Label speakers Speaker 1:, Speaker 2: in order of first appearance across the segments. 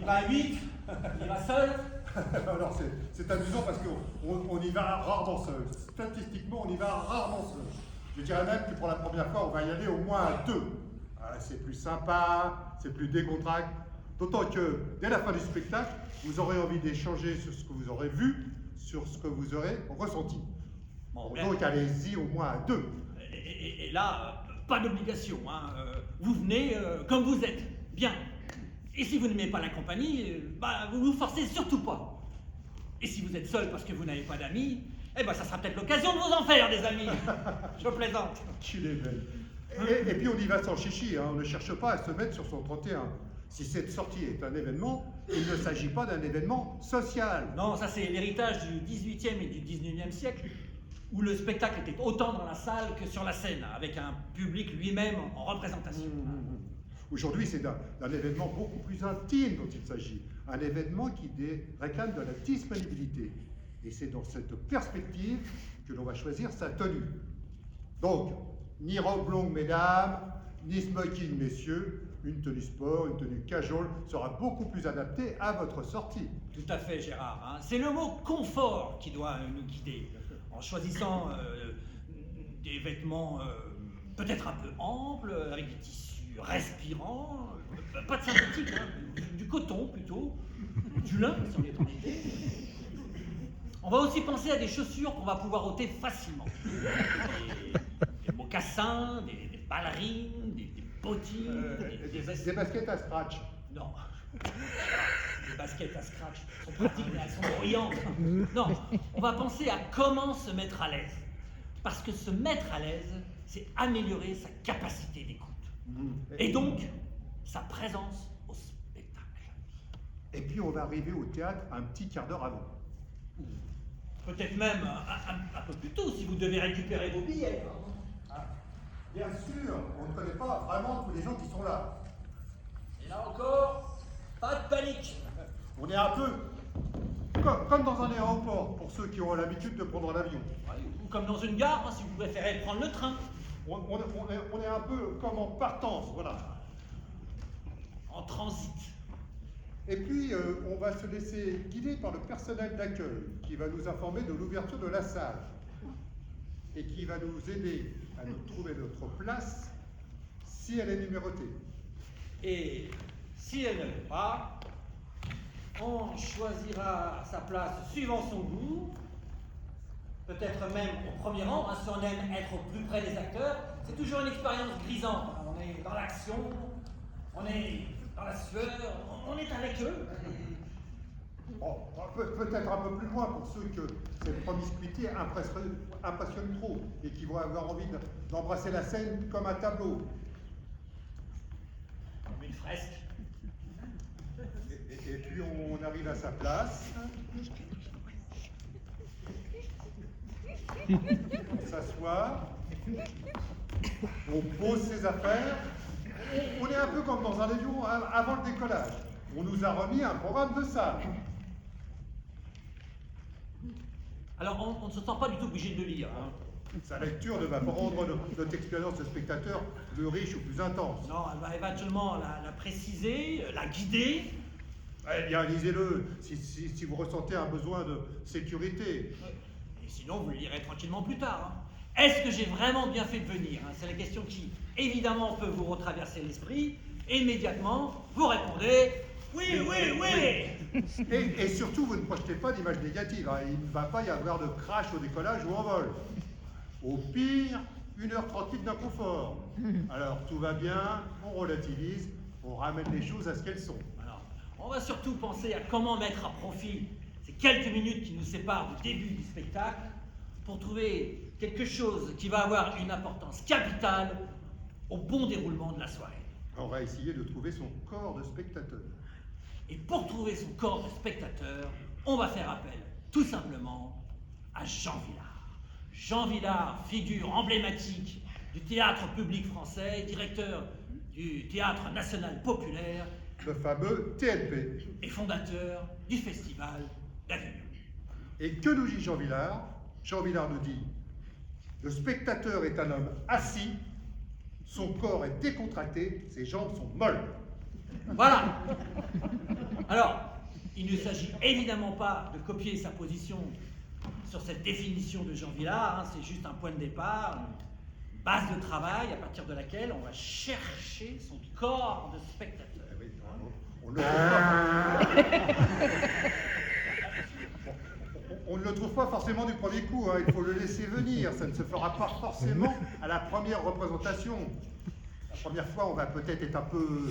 Speaker 1: va à 8, il va seul.
Speaker 2: Alors c'est amusant parce qu'on y va rarement seul. Statistiquement, on y va rarement seul. Je dirais même que pour la première fois, on va y aller au moins à 2. C'est plus sympa, c'est plus décontracté. D'autant que dès la fin du spectacle, vous aurez envie d'échanger sur ce que vous aurez vu, sur ce que vous aurez ressenti.
Speaker 1: Bon,
Speaker 2: donc allez-y au moins à 2.
Speaker 1: Et là, pas d'obligation. Hein. Vous venez comme vous êtes. Bien. Et si vous n'aimez pas la compagnie, vous vous forcez surtout pas. Et si vous êtes seul parce que vous n'avez pas d'amis, ça sera peut-être l'occasion de vous en faire des amis. Je plaisante.
Speaker 2: Tu les belle. Et puis on y va sans chichi, hein. On ne cherche pas à se mettre sur son 31. Si cette sortie est un événement, il ne s'agit pas d'un événement social.
Speaker 1: Non, ça c'est l'héritage du 18e et du 19e siècle, où le spectacle était autant dans la salle que sur la scène, avec un public lui-même en représentation.
Speaker 2: Aujourd'hui, c'est d'un événement beaucoup plus intime dont il s'agit. Un événement qui réclame de la disponibilité. Et c'est dans cette perspective que l'on va choisir sa tenue. Donc, ni robe longue, mesdames, ni smoking, messieurs. Une tenue sport, une tenue casual sera beaucoup plus adaptée à votre sortie.
Speaker 1: Tout à fait, Gérard. Hein. C'est le mot confort qui doit nous guider. En choisissant des vêtements peut-être un peu amples, avec des tissus respirants, pas de synthétique, hein, du coton plutôt, du lin si on est en été. On va aussi penser à des chaussures qu'on va pouvoir ôter facilement. Des mocassins, des ballerines, des bottines,
Speaker 2: des baskets à scratch.
Speaker 1: Non. Les baskets à scratch sont pratiques, mais elles sont bruyantes. Non, on va penser à comment se mettre à l'aise. Parce que se mettre à l'aise, c'est améliorer sa capacité d'écoute. Et donc, sa présence au spectacle.
Speaker 2: Et puis on va arriver au théâtre un petit quart d'heure avant.
Speaker 1: Peut-être même un peu plus tôt, si vous devez récupérer vos billets.
Speaker 2: Bien sûr, on ne connaît pas vraiment tous les gens qui sont là.
Speaker 1: Et là encore, pas de panique.
Speaker 2: On est un peu comme dans un aéroport, pour ceux qui ont l'habitude de prendre l'avion.
Speaker 1: Ou comme dans une gare, hein, si vous préférez prendre le train.
Speaker 2: On est un peu comme en partance, voilà.
Speaker 1: En transit.
Speaker 2: Et puis, on va se laisser guider par le personnel d'accueil, qui va nous informer de l'ouverture de la salle, et qui va nous aider à nous trouver notre place, si elle est numérotée.
Speaker 1: Et si elle ne l'est pas, on choisira sa place suivant son goût, peut-être même au premier rang, hein, si on aime être au plus près des acteurs. C'est toujours une expérience grisante. On est dans l'action, on est dans la sueur, on est avec eux.
Speaker 2: Bon, peut-être un peu plus loin pour ceux que cette promiscuité impressionne trop et qui vont avoir envie d'embrasser la scène comme un tableau.
Speaker 1: Comme une fresque.
Speaker 2: Et puis on arrive à sa place. On s'assoit. On pose ses affaires. On est un peu comme dans un avion avant le décollage. On nous a remis un programme de salle.
Speaker 1: Alors, on ne se sent pas du tout obligé de le lire. Hein.
Speaker 2: Sa lecture ne va pas rendre notre expérience de spectateur plus riche ou plus intense.
Speaker 1: Non, elle va éventuellement la préciser, la guider.
Speaker 2: Eh bien, lisez-le si vous ressentez un besoin de sécurité.
Speaker 1: Et sinon, vous le lirez tranquillement plus tard. Hein. Est-ce que j'ai vraiment bien fait de venir, hein? C'est la question qui, évidemment, peut vous retraverser l'esprit. Et immédiatement, vous répondez « Oui, oui, oui !»
Speaker 2: Et surtout, vous ne projetez pas d'image négative. Hein. Il ne va pas y avoir de crash au décollage ou en vol. Au pire, 1h38 d'inconfort. Alors, tout va bien, on relativise, on ramène les choses à ce qu'elles sont.
Speaker 1: Alors, on va surtout penser à comment mettre à profit ces quelques minutes qui nous séparent du début du spectacle pour trouver quelque chose qui va avoir une importance capitale au bon déroulement de la soirée.
Speaker 2: On va essayer de trouver son corps de spectateur.
Speaker 1: Et pour trouver son corps de spectateur, on va faire appel, tout simplement, à Jean Vilar. Jean Vilar, figure emblématique du théâtre public français, directeur du Théâtre National Populaire,
Speaker 2: Le fameux TNP.
Speaker 1: et fondateur du Festival d'Avignon.
Speaker 2: Et que nous dit Jean Vilar? Jean Vilar nous dit: le spectateur est un homme assis, son corps est décontracté, ses jambes sont molles.
Speaker 1: Voilà. Alors, il ne s'agit évidemment pas de copier sa position sur cette définition de Jean Vilar, hein, c'est juste un point de départ, une base de travail à partir de laquelle on va chercher son corps de spectateur.
Speaker 2: Eh oui, on ne le trouve pas. On ne le trouve pas forcément du premier coup, hein. Il faut le laisser venir, ça ne se fera pas forcément à la première représentation. La première fois, on va peut-être être un peu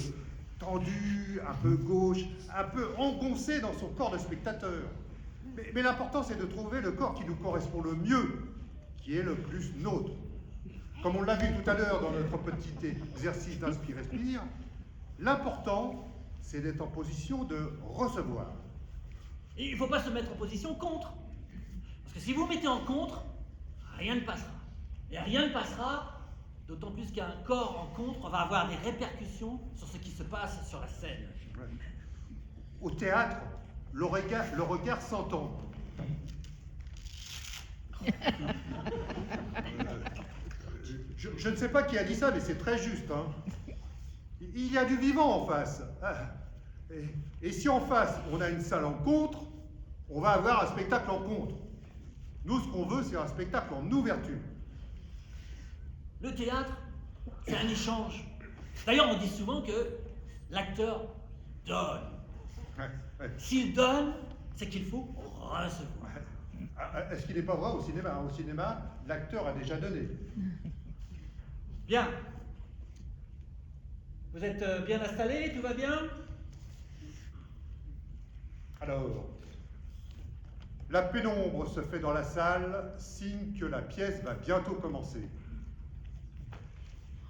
Speaker 2: tendu, un peu gauche, un peu engoncé dans son corps de spectateur. Mais l'important, c'est de trouver le corps qui nous correspond le mieux, qui est le plus nôtre. Comme on l'a vu tout à l'heure dans notre petit exercice d'inspire-expire, l'important, c'est d'être en position de recevoir.
Speaker 1: Et il ne faut pas se mettre en position contre. Parce que si vous mettez en contre, rien ne passera. Et rien ne passera, d'autant plus qu'un corps en contre va avoir des répercussions sur ce qui se passe sur la scène.
Speaker 2: Au théâtre, le regard s'entend. Je ne sais pas qui a dit ça, mais c'est très juste, hein. Il y a du vivant en face. Et si en face, on a une salle en contre, on va avoir un spectacle en contre. Nous, ce qu'on veut, c'est un spectacle en ouverture.
Speaker 1: Le théâtre, c'est un échange. D'ailleurs, on dit souvent que l'acteur donne. S'il donne, c'est qu'il faut recevoir.
Speaker 2: Est-ce qu'il n'est pas vrai au cinéma? Au cinéma, l'acteur a déjà donné.
Speaker 1: Bien. Vous êtes bien installés, tout va bien?
Speaker 2: Alors, la pénombre se fait dans la salle, signe que la pièce va bientôt commencer.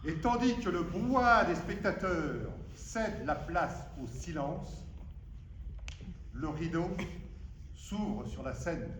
Speaker 2: Et tandis que le brouhaha des spectateurs cède la place au silence, le rideau s'ouvre sur la scène.